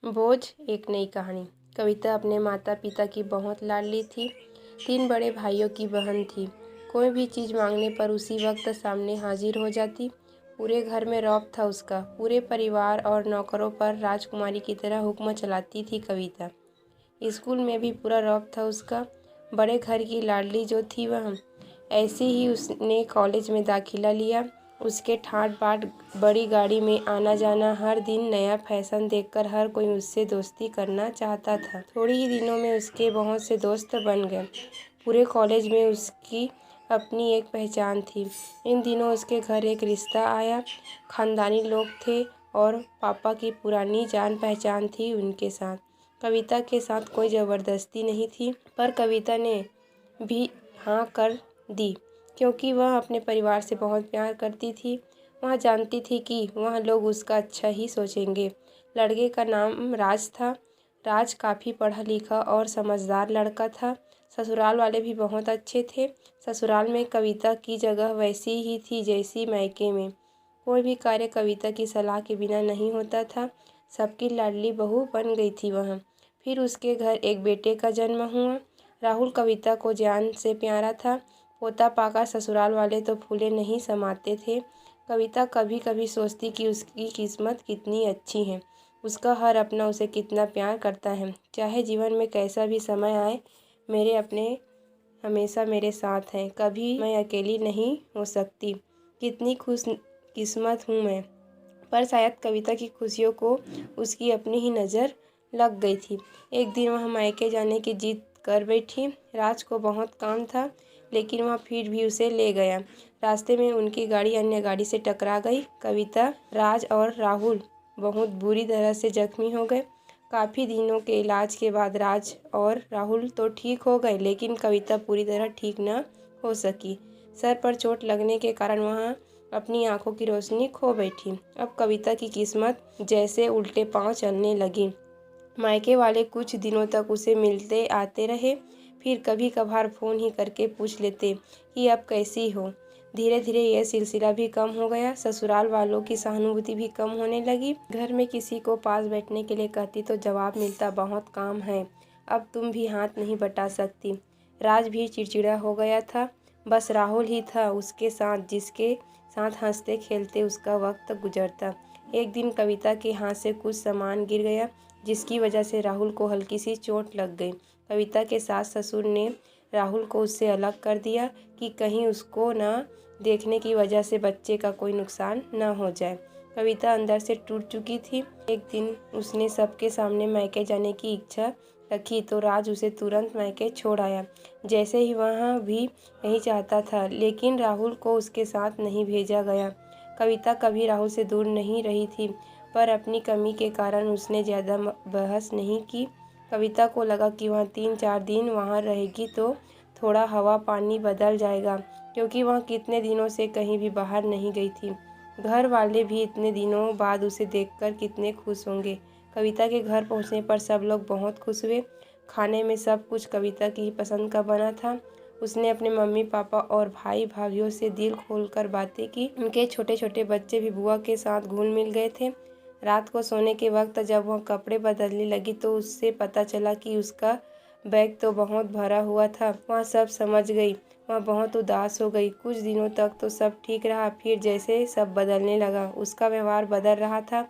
बोझ एक नई कहानी। कविता अपने माता पिता की बहुत लाडली थी। 3 बड़े भाइयों की बहन थी। कोई भी चीज़ मांगने पर उसी वक्त सामने हाजिर हो जाती। पूरे घर में रौब था उसका। पूरे परिवार और नौकरों पर राजकुमारी की तरह हुक्म चलाती थी कविता। स्कूल में भी पूरा रौब था उसका। बड़े घर की लाडली जो थी वह। ऐसे ही उसने कॉलेज में दाखिला लिया। उसके ठाट बाट बड़ी गाड़ी में आना जाना, हर दिन नया फैशन देखकर हर कोई उससे दोस्ती करना चाहता था। थोड़ी ही दिनों में उसके बहुत से दोस्त बन गए। पूरे कॉलेज में उसकी अपनी एक पहचान थी। इन दिनों उसके घर एक रिश्ता आया। खानदानी लोग थे और पापा की पुरानी जान पहचान थी उनके साथ। कविता के साथ कोई ज़बरदस्ती नहीं थी, पर कविता ने भी हाँ कर दी, क्योंकि वह अपने परिवार से बहुत प्यार करती थी। वह जानती थी कि वह लोग उसका अच्छा ही सोचेंगे। लड़के का नाम राज था। राज काफ़ी पढ़ा लिखा और समझदार लड़का था। ससुराल वाले भी बहुत अच्छे थे। ससुराल में कविता की जगह वैसी ही थी जैसी मायके में। कोई भी कार्य कविता की सलाह के बिना नहीं होता था। सबकी लाडली बहू बन गई थी वह। फिर उसके घर एक बेटे का जन्म हुआ। राहुल कविता को जान से प्यारा था। पोता पाकर ससुराल वाले तो फूले नहीं समाते थे। कविता कभी कभी सोचती कि उसकी किस्मत कितनी अच्छी है। उसका हर अपना उसे कितना प्यार करता है। चाहे जीवन में कैसा भी समय आए, मेरे अपने हमेशा मेरे साथ हैं। कभी मैं अकेली नहीं हो सकती। कितनी खुश किस्मत हूँ मैं। पर शायद कविता की खुशियों को उसकी अपनी ही नज़र लग गई थी। एक दिन वह मायके जाने की जिद कर बैठी। राज को बहुत काम था, लेकिन वह फिर भी उसे ले गया। रास्ते में उनकी गाड़ी अन्य गाड़ी से टकरा गई। कविता, राज और राहुल बहुत बुरी तरह से जख्मी हो गए। काफ़ी दिनों के इलाज के बाद राज और राहुल तो ठीक हो गए, लेकिन कविता पूरी तरह ठीक न हो सकी। सर पर चोट लगने के कारण वह अपनी आंखों की रोशनी खो बैठी। अब कविता की किस्मत जैसे उल्टे पांव चलने लगी। मायके वाले कुछ दिनों तक उसे मिलते आते रहे, फिर कभी कभार फ़ोन ही करके पूछ लेते कि अब कैसी हो। धीरे धीरे यह सिलसिला भी कम हो गया। ससुराल वालों की सहानुभूति भी कम होने लगी। घर में किसी को पास बैठने के लिए कहती तो जवाब मिलता, बहुत काम है, अब तुम भी हाथ नहीं बटा सकती। राज भी चिड़चिड़ा हो गया था। बस राहुल ही था उसके साथ, जिसके साथ हंसते खेलते उसका वक्त गुजरता। एक दिन कविता के हाथ से कुछ सामान गिर गया, जिसकी वजह से राहुल को हल्की सी चोट लग गई। कविता के सास ससुर ने राहुल को उससे अलग कर दिया कि कहीं उसको न देखने की वजह से बच्चे का कोई नुकसान न हो जाए। कविता अंदर से टूट चुकी थी। एक दिन उसने सबके सामने मायके जाने की इच्छा रखी तो राज उसे तुरंत मायके छोड़ आया, जैसे ही वह भी यही चाहता था, लेकिन राहुल को उसके साथ नहीं भेजा गया। कविता कभी राहुल से दूर नहीं रही थी, पर अपनी कमी के कारण उसने ज़्यादा बहस नहीं की। कविता को लगा कि वह 3-4 दिन वहाँ रहेगी तो थोड़ा हवा पानी बदल जाएगा, क्योंकि वह कितने दिनों से कहीं भी बाहर नहीं गई थी। घर वाले भी इतने दिनों बाद उसे देखकर कितने खुश होंगे। कविता के घर पहुँचने पर सब लोग बहुत खुश हुए। खाने में सब कुछ कविता की ही पसंद का बना था। उसने अपने मम्मी पापा और भाई भाभीयों से दिल खोलकर बातें की। उनके छोटे छोटे बच्चे भी बुआ के साथ घुल मिल गए थे। रात को सोने के वक्त जब वह कपड़े बदलने लगी तो उससे पता चला कि उसका बैग तो बहुत भरा हुआ था। वह सब समझ गई। वह बहुत उदास हो गई। कुछ दिनों तक तो सब ठीक रहा, फिर जैसे सब बदलने लगा। उसका व्यवहार बदल रहा था।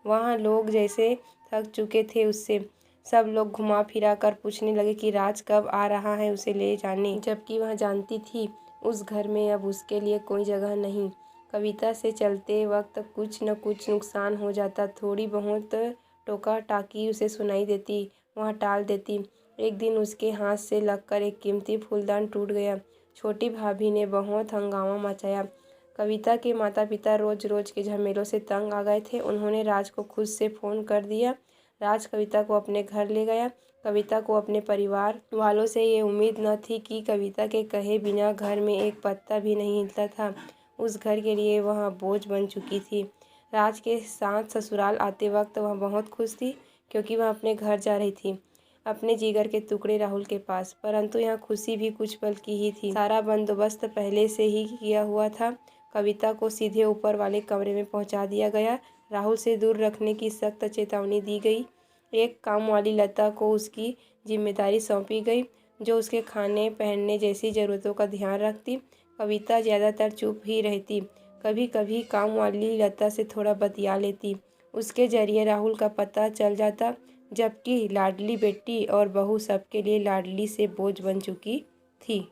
वहाँ लोग जैसे थक चुके थे उससे। सब लोग घुमा फिरा कर पूछने लगे कि राज कब आ रहा है उसे ले जाने, जबकि वह जानती थी उस घर में अब उसके लिए कोई जगह नहीं। कविता से चलते वक्त कुछ न कुछ नुकसान हो जाता। थोड़ी बहुत टोका टाकी उसे सुनाई देती, वह टाल देती। एक दिन उसके हाथ से लगकर एक कीमती फूलदान टूट गया। छोटी भाभी ने बहुत हंगामा मचाया। कविता के माता पिता रोज रोज के झमेलों से तंग आ गए थे। उन्होंने राज को खुद से फ़ोन कर दिया। राज कविता को अपने घर ले गया। कविता को अपने परिवार वालों से ये उम्मीद न थी कि कविता के कहे बिना घर में एक पत्ता भी नहीं हिलता था। उस घर के लिए वह बोझ बन चुकी थी। राज के साथ ससुराल आते वक्त वह बहुत खुश थी, क्योंकि वह अपने घर जा रही थी, अपने जिगर के टुकड़े राहुल के पास। परंतु यहाँ खुशी भी कुछ पल की ही थी। सारा बंदोबस्त पहले से ही किया हुआ था। कविता को सीधे ऊपर वाले कमरे में पहुंचा दिया गया। राहुल से दूर रखने की सख्त चेतावनी दी गई। एक काम वाली लता को उसकी जिम्मेदारी सौंपी गई, जो उसके खाने पहनने जैसी ज़रूरतों का ध्यान रखती। कविता ज़्यादातर चुप ही रहती, कभी कभी काम वाली लता से थोड़ा बतिया लेती। उसके जरिए राहुल का पता चल जाता, जबकि लाडली बेटी और बहू सबके लिए लाडली से बोझ बन चुकी थी।